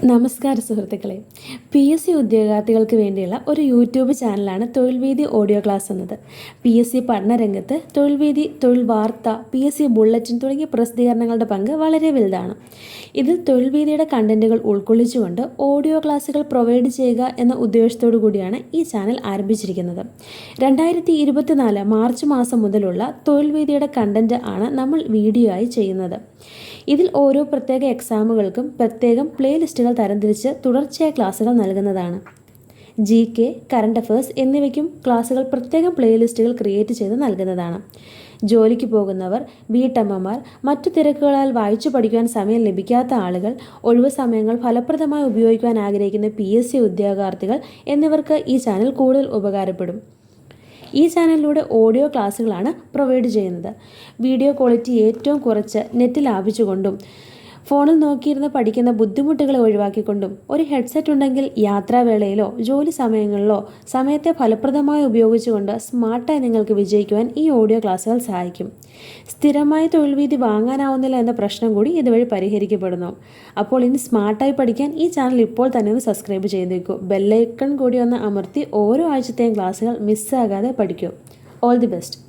നമസ്കാരം സുഹൃത്തുക്കളെ. PSC ഉദ്യോഗാർത്ഥികൾക്ക് വേണ്ടിയുള്ള ഒരു യൂട്യൂബ് ചാനലാണ് തൊഴിൽവീഥി ഓഡിയോ ക്ലാസ് എന്നത്. PSC പഠനരംഗത്ത് തൊഴിൽവീഥി, തൊഴിൽ വാർത്ത, PSC ബുള്ളറ്റിൻ തുടങ്ങിയ പ്രസിദ്ധീകരണങ്ങളുടെ പങ്ക് വളരെ വലുതാണ്. ഇതിൽ തൊഴിൽവീഥിയുടെ കണ്ടന്റുകൾ ഉൾക്കൊള്ളിച്ചുകൊണ്ട് ഓഡിയോ ക്ലാസുകൾ പ്രൊവൈഡ് ചെയ്യുക എന്ന ഉദ്ദേശത്തോടു കൂടിയാണ് ഈ ചാനൽ ആരംഭിച്ചിരിക്കുന്നത്. 2024 മാർച്ച് മാസം മുതലുള്ള തൊഴിൽവീഥിയുടെ കണ്ടന്റ് ആണ് നമ്മൾ വീഡിയോ ആയി ചെയ്യുന്നത്. ഇതിൽ ഓരോ പ്രത്യേക എക്സാമുകൾക്കും പ്രത്യേകം പ്ലേലിസ്റ്റുകൾ തരംതിരിച്ച് തുടർച്ചയായ ക്ലാസുകൾ നൽകുന്നതാണ്. GK, കറണ്ട് അഫയേഴ്സ് എന്നിവയ്ക്കും ക്ലാസുകൾ പ്രത്യേകം പ്ലേലിസ്റ്റുകൾ ക്രിയേറ്റ് ചെയ്ത് നൽകുന്നതാണ്. ജോലിക്ക് പോകുന്നവർ, വീട്ടമ്മമാർ, മറ്റു തിരക്കുകളാൽ വായിച്ചു പഠിക്കുവാൻ സമയം ലഭിക്കാത്ത ആളുകൾ, ഒഴിവു സമയങ്ങൾ ഫലപ്രദമായി ഉപയോഗിക്കുവാൻ ആഗ്രഹിക്കുന്ന PSC ഉദ്യോഗാർത്ഥികൾ എന്നിവർക്ക് ഈ ചാനൽ കൂടുതൽ ഉപകാരപ്പെടും. ഈ ചാനലിലൂടെ ഓഡിയോ ക്ലാസ്സുകളാണ് പ്രൊവൈഡ് ചെയ്യുന്നത്. വീഡിയോ ക്വാളിറ്റി ഏറ്റവും കുറച്ച് നെറ്റ് ലാഭിച്ചുകൊണ്ടും ഫോണിൽ നോക്കിയിരുന്ന് പഠിക്കുന്ന ബുദ്ധിമുട്ടുകളെ ഒഴിവാക്കിക്കൊണ്ടും ഒരു ഹെഡ്സെറ്റ് ഉണ്ടെങ്കിൽ യാത്രാവേളയിലോ ജോലി സമയങ്ങളിലോ സമയത്തെ ഫലപ്രദമായി ഉപയോഗിച്ചുകൊണ്ട് സ്മാർട്ടായി നിങ്ങൾക്ക് വിജയിക്കുവാൻ ഈ ഓഡിയോ ക്ലാസ്സുകൾ സഹായിക്കും. സ്ഥിരമായി തൊഴിൽവീഥി വാങ്ങാനാവുന്നില്ല എന്ന പ്രശ്നം കൂടി ഇതുവഴി പരിഹരിക്കപ്പെടുന്നു. അപ്പോൾ ഇനി സ്മാർട്ടായി പഠിക്കാൻ ഈ ചാനൽ ഇപ്പോൾ തന്നെ ഒന്ന് സബ്സ്ക്രൈബ് ചെയ്തേക്കൂ. ബെല്ലൈക്കൺ കൂടി ഒന്ന് അമർത്തി ഓരോ ആഴ്ചത്തെയും ക്ലാസ്സുകൾ മിസ്സാകാതെ പഠിക്കൂ. All the best.